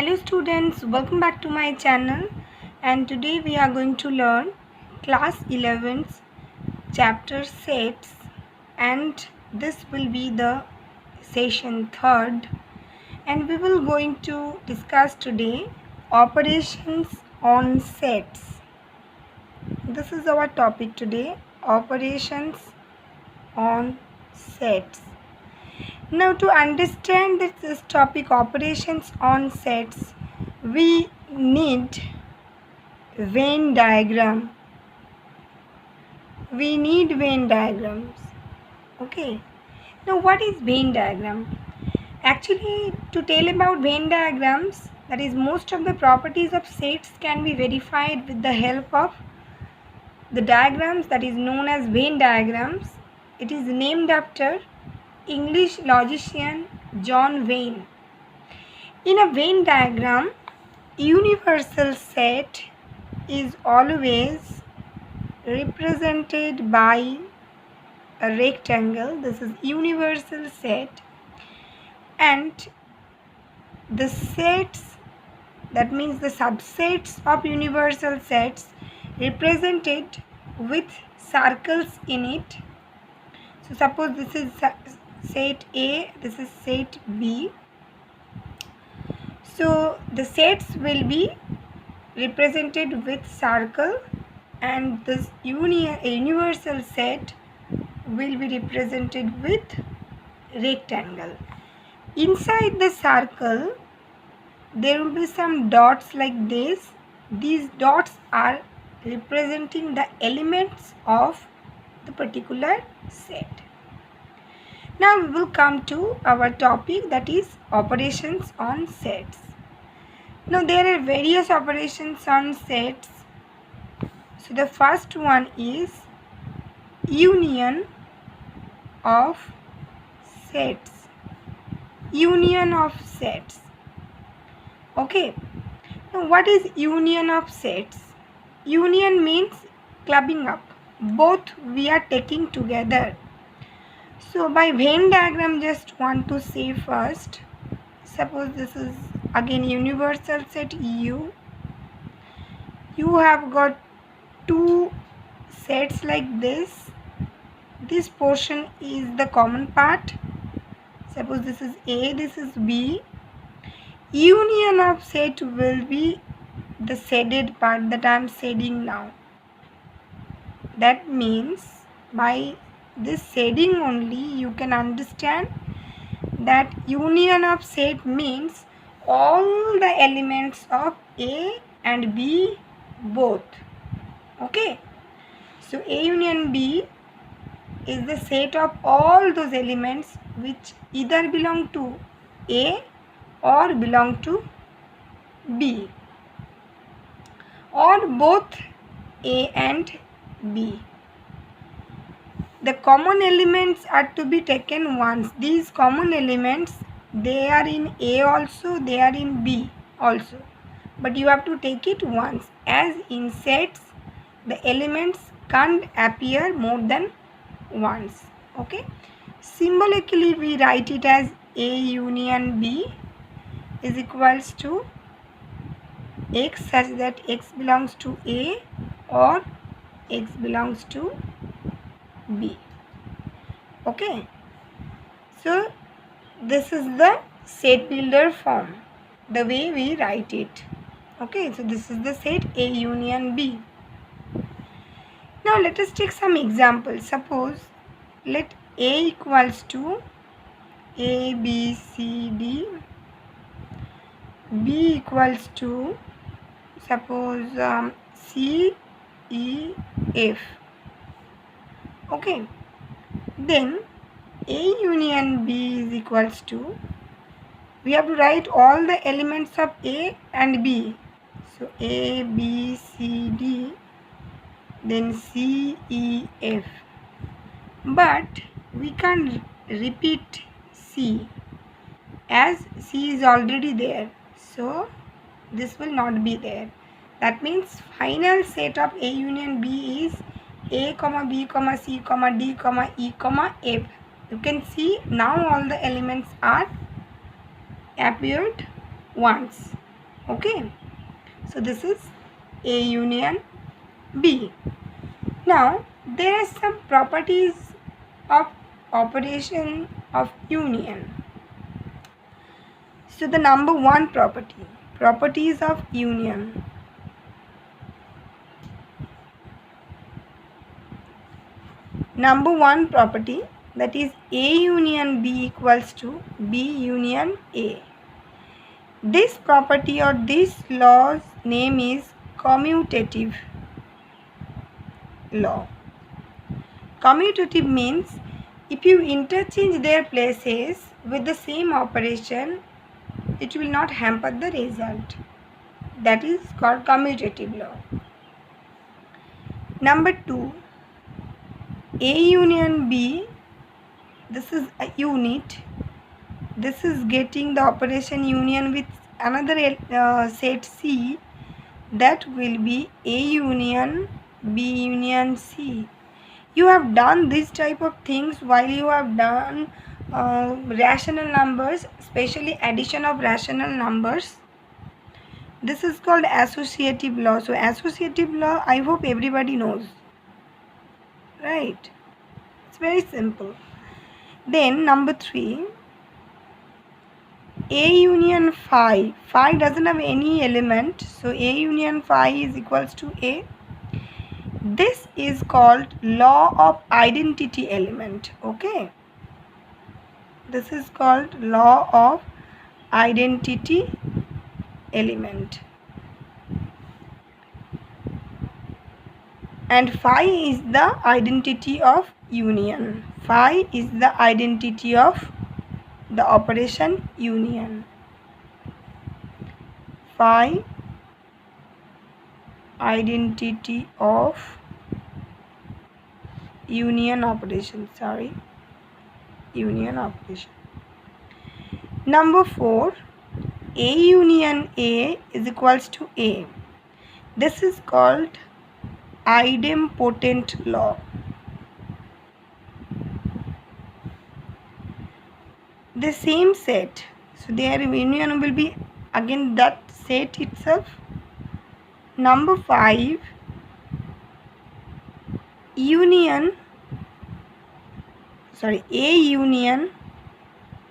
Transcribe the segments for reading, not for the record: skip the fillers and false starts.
Hello students, welcome back to my channel, and today we are going to learn class 11's chapter sets, and this will be the session 3rd, and we will going to discuss today operations on sets. This is our topic today, operations on sets. Now, to understand this topic, operations on sets, we need Venn diagram. We need Venn diagrams. Okay. Now, what is Venn diagram? Actually, to tell about Venn diagrams, that is, most of the properties of sets can be verified with the help of the diagrams that is known as Venn diagrams. It is named after English logician John Venn. In a Venn diagram, universal set is always represented by a rectangle. This is universal set, and the sets, that means the subsets of universal sets, represented with circles in it. So suppose this is set A, this is set B. So the sets will be represented with circle, and this universal set will be represented with rectangle. Inside the circle, there will be some dots like this. These dots are representing the elements of the particular set. Now we will come to our topic, that is operations on sets. Now there are various operations on sets. So the first one is union of sets. Union of sets. Okay. Now what is union of sets? Union means clubbing up. Both we are taking together. So by Venn diagram, just want to say first, suppose this is again universal set U. You have got two sets like this. This portion is the common part. Suppose this is A, this is B. Union of set will be the shaded part that I am shading now. That means by this shading only you can understand that union of set means all the elements of A and B both. Okay. So A union B is the set of all those elements which either belong to A or belong to B, or both A and B. The common elements are to be taken once. These common elements, they are in A also, they are in B also, but you have to take it once. As in sets, the elements can't appear more than once. Okay. Symbolically, we write it as A union B is equals to X, such that X belongs to A or X belongs to B. Okay. So this is the set builder form, the way we write it. Okay. So this is the set A union B. Now let us take some examples. Suppose let A equals to A, B, C, D. B equals to suppose C, E, F. Okay. Then A union B is equals to, we have to write all the elements of A and B. So A, B, C, D, then C, E, F. But we can't repeat C, as C is already there. So this will not be there. That means final set of A union B is A, B, C, D, E, F. You can see now all the elements are appeared once. Okay, so this is A union B. Now there are some properties of operation of union. So the number one property, properties of union. Number one property, that is A union B equals to B union A. This property or this law's name is commutative law. Commutative means if you interchange their places with the same operation, it will not hamper the result. That is called commutative law. Number two, A union B, this is a unit. This is getting the operation union with another set C, that will be A union B union C. You have done this type of things while you have done rational numbers, especially addition of rational numbers. This is called associative law. So associative law, I hope everybody knows, right? It's very simple. Then number three, A union phi. Phi doesn't have any element, so A union phi is equals to A. This is called law of identity element. Okay, this is called law of identity element, and phi is the identity of union. Phi is the identity of the operation union. Phi identity of union operation, union operation. Number four, A union A is equals to A. This is called idempotent law. The same set, so their union will be again that set itself. Number five, A union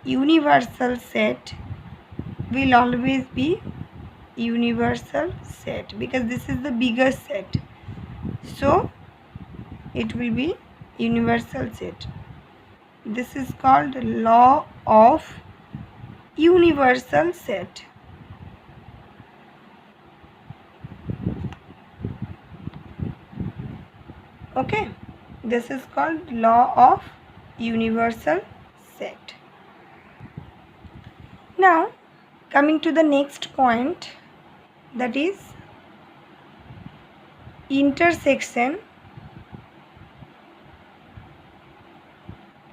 universal set will always be universal set, because this is the bigger set, so it will be universal set. This is called law of universal set. Okay, this is called law of universal set. Now coming to the next point, that is intersection.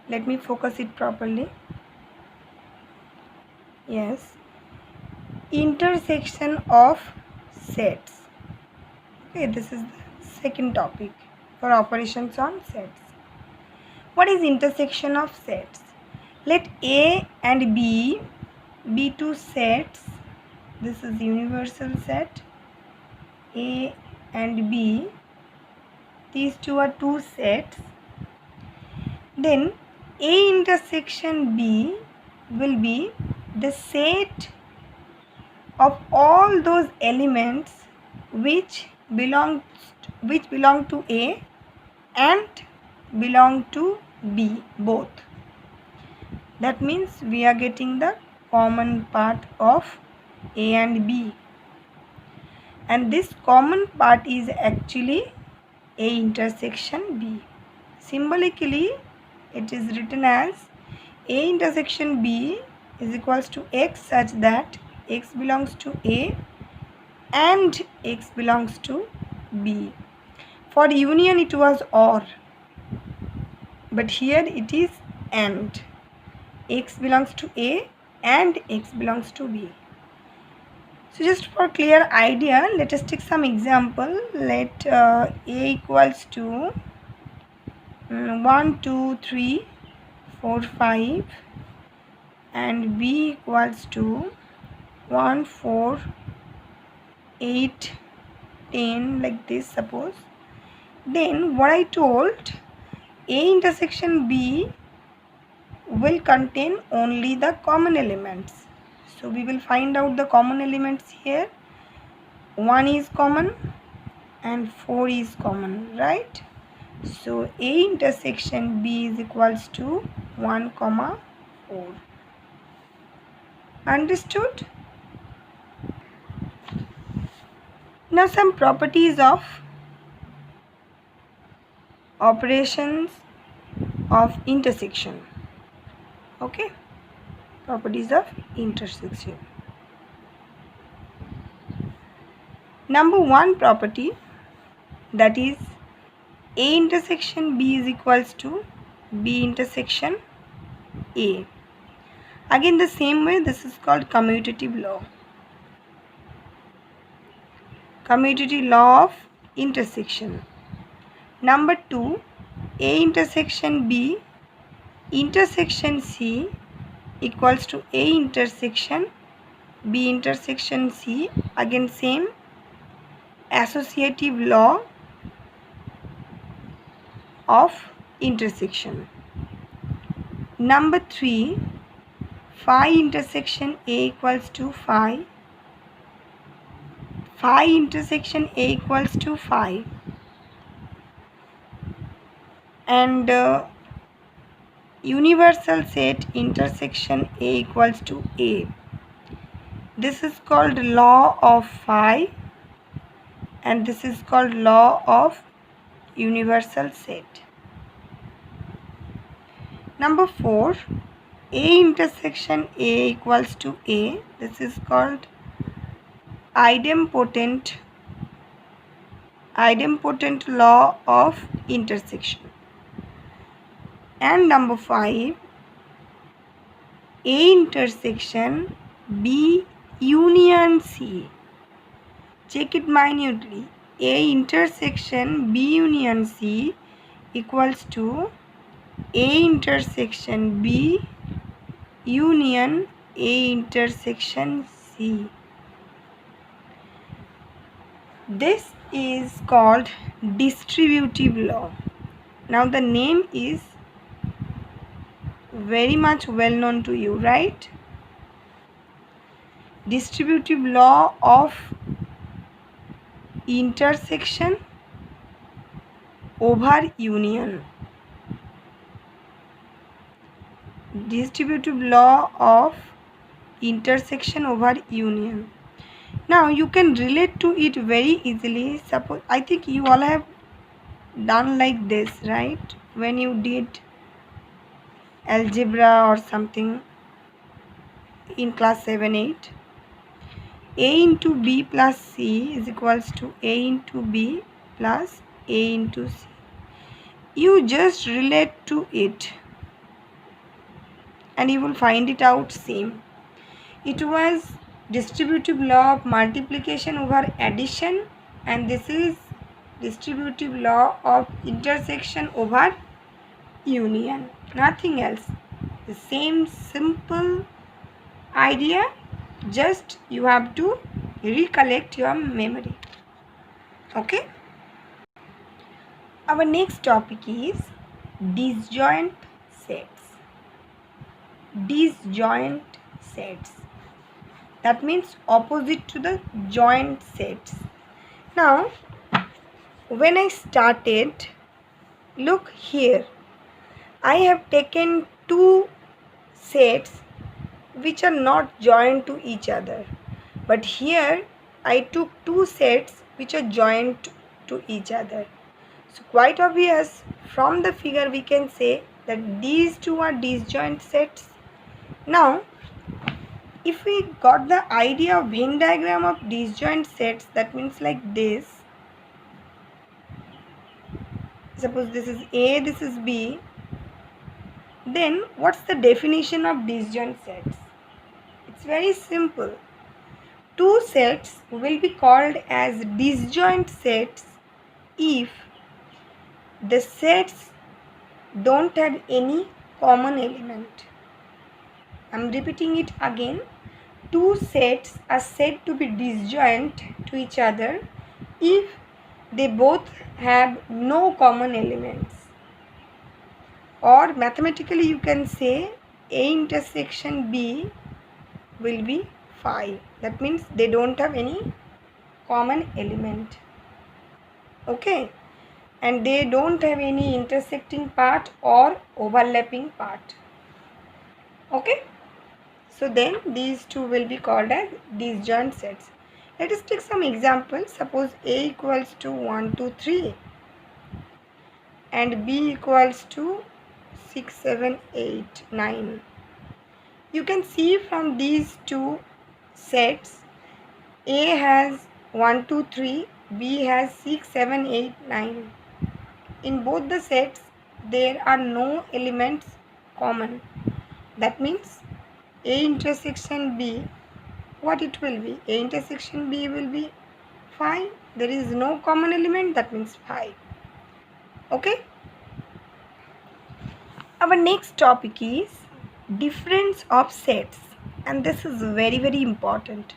Let me focus it properly. Yes, intersection of sets. Okay, this is the second topic for operations on sets. What is intersection of sets? Let A and B be two sets. This is universal set. A and B, these two are two sets. Then A intersection B will be the set of all those elements which belong to A and belong to B both. That means we are getting the common part of A and B, and this common part is actually A intersection B. Symbolically it is written as A intersection B is equals to X, such that X belongs to A and X belongs to B. For union it was OR, but here it is AND. X belongs to A and X belongs to B. So just for clear idea, let us take some example. Let A equals to 1, 2, 3, 4, 5 and B equals to 1, 4, 8, 10, like this suppose. Then what I told, A intersection B will contain only the common elements. So we will find out the common elements here. 1 is common and 4 is common, right? So A intersection B is equals to 1, 4. Understood? Now some properties of operations of intersection. Okay, properties of intersection. Number one property, that is A intersection B is equals to B intersection A. Again the same way, this is called commutative law. Commutative law of intersection. Number 2, A intersection B intersection C equals to A intersection B intersection C. Again same associative law of intersection. Number 3, phi intersection A equals to phi. Phi intersection A equals to phi. And universal set intersection A equals to A. This is called law of phi and this is called law of universal set. Number 4, A intersection A equals to A. This is called idempotent law of intersection. And number 5, A intersection B union C. Check it minutely. A intersection B union C equals to A intersection B union A intersection C. This is called distributive law. Now the name is very much well known to you, right? Distributive law of intersection over union. Distributive law of intersection over union. Now you can relate to it very easily. Suppose, I think you all have done like this, right? When you did algebra or something in class 7, 8. A into B plus C is equals to A into B plus A into C. You just relate to it and you will find it out same. It was distributive law of multiplication over addition and this is distributive law of intersection over union. Nothing else. The same simple idea, just you have to recollect your memory. Okay. Our next topic is disjoint sets. Disjoint sets. That means opposite to the joint sets. Now, when I started, look here. I have taken two sets which are not joined to each other. But here I took two sets which are joined to each other. So quite obvious, from the figure we can say that these two are disjoint sets. Now, if we got the idea of Venn diagram of disjoint sets, that means like this. Suppose this is A, this is B. Then what's the definition of disjoint sets? It's very simple. Two sets will be called as disjoint sets if the sets don't have any common element. I'm repeating it again. two sets are said to be disjoint to each other if they both have no common elements. Or mathematically you can say A intersection B will be phi. That means they don't have any common element. Okay, and they don't have any intersecting part or overlapping part. Okay, so then these two will be called as disjoint sets. Let us take some examples. Suppose A equals to 1, 2, 3 and B equals to 6, 7, 8, 9. You can see from these two sets, A has 1, 2, 3, B has 6, 7, 8, 9. In both the sets, there are no elements common. That means A intersection B, what it will be? A intersection B will be phi. There is no common element, that means phi. Okay? Our next topic is difference of sets, and this is very, very important.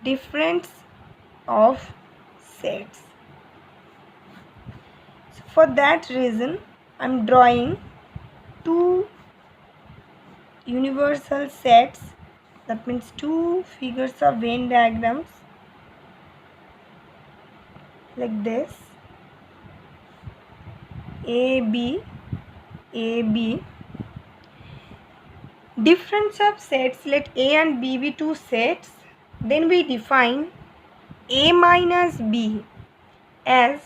Difference of sets. So for that reason, I am drawing two universal sets, that means two figures of Venn diagrams like this, AB, AB. Difference of sets, let A and B be two sets, then we define A minus B as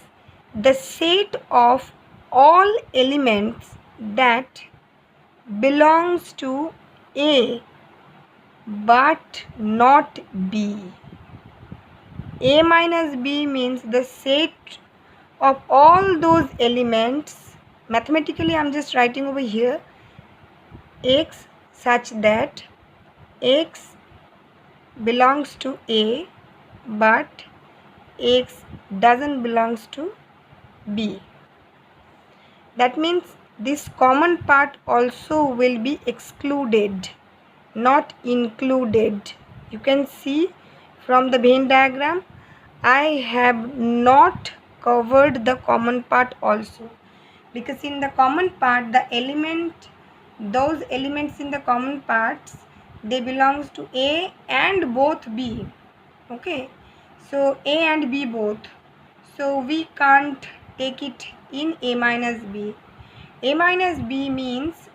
the set of all elements that belongs to A but not B. A minus B means the set of all those elements. Mathematically I am just writing over here X such that X belongs to A but X doesn't belongs to B. That means this common part also will be excluded, not included. You can see from the Venn diagram, I have not covered the common part also, because in the common part, those elements in the common parts, they belongs to A and both B. Okay, so A and B both, so we can't take it in A minus B. A minus B means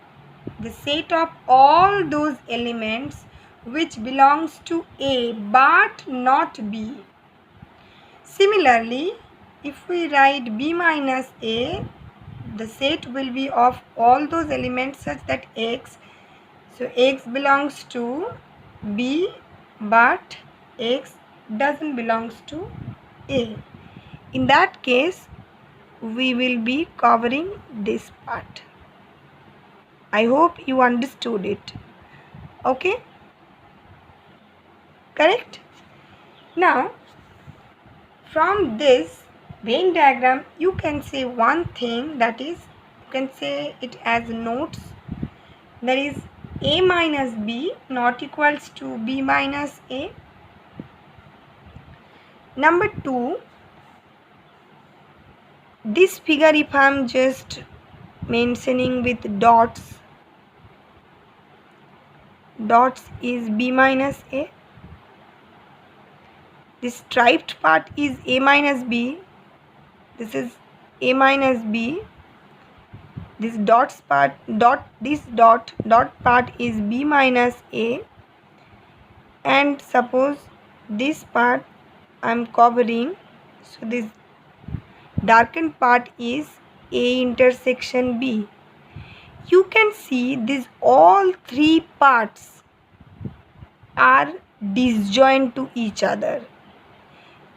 the set of all those elements which belongs to A but not B. Similarly, if we write B minus A, the set will be of all those elements such that X, so X belongs to B but X doesn't belongs to A. In that case, we will be covering this part. I hope you understood it. Okay? Correct? Now, from this Venn diagram, you can say one thing, that is, you can say it as notes. There is A minus B not equals to B minus A. Number 2, this figure, if I am just mentioning with dots is B minus A. This striped part is A minus B. This is A minus B. This dot part is B minus A. And suppose this part I am covering, so this darkened part is A intersection B. You can see these all three parts are disjoint to each other.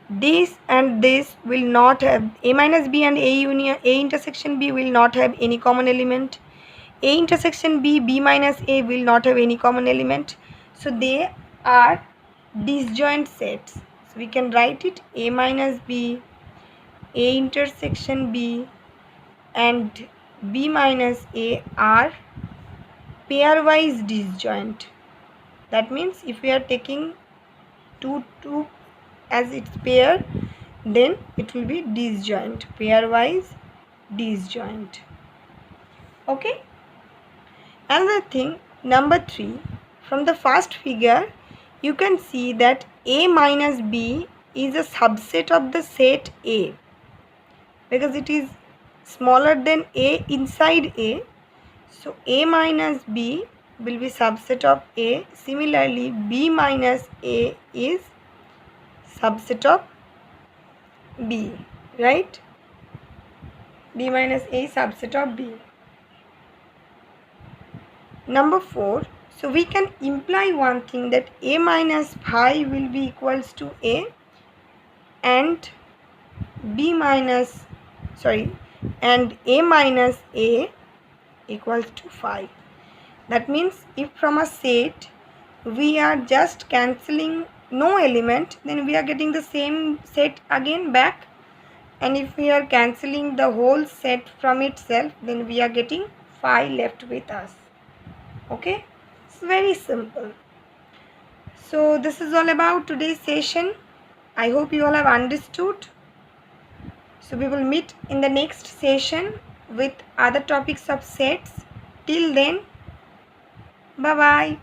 This and this will not have, A minus B and A intersection B will not have any common element. A intersection B, B minus A will not have any common element. So they are disjoint sets. So we can write it A minus B, A intersection B and B minus A are pairwise disjoint. That means if we are taking 2 as its pair, then it will be disjoint, pairwise disjoint. Okay. Another thing, number 3, from the first figure you can see that A minus B is a subset of the set A, because it is smaller than A inside A. So A minus B will be subset of A. Similarly, B minus A is subset of B, right? B minus A is subset of B. Number 4, so we can imply one thing, that A minus phi will be equals to A and A minus A equals to phi. That means if from a set we are just cancelling no element, then we are getting the same set again back, and if we are cancelling the whole set from itself, then we are getting phi left with us. Okay, it's very simple. So this is all about today's session. I hope you all have understood. So we will meet in the next session with other topics of sets. Till then, bye bye.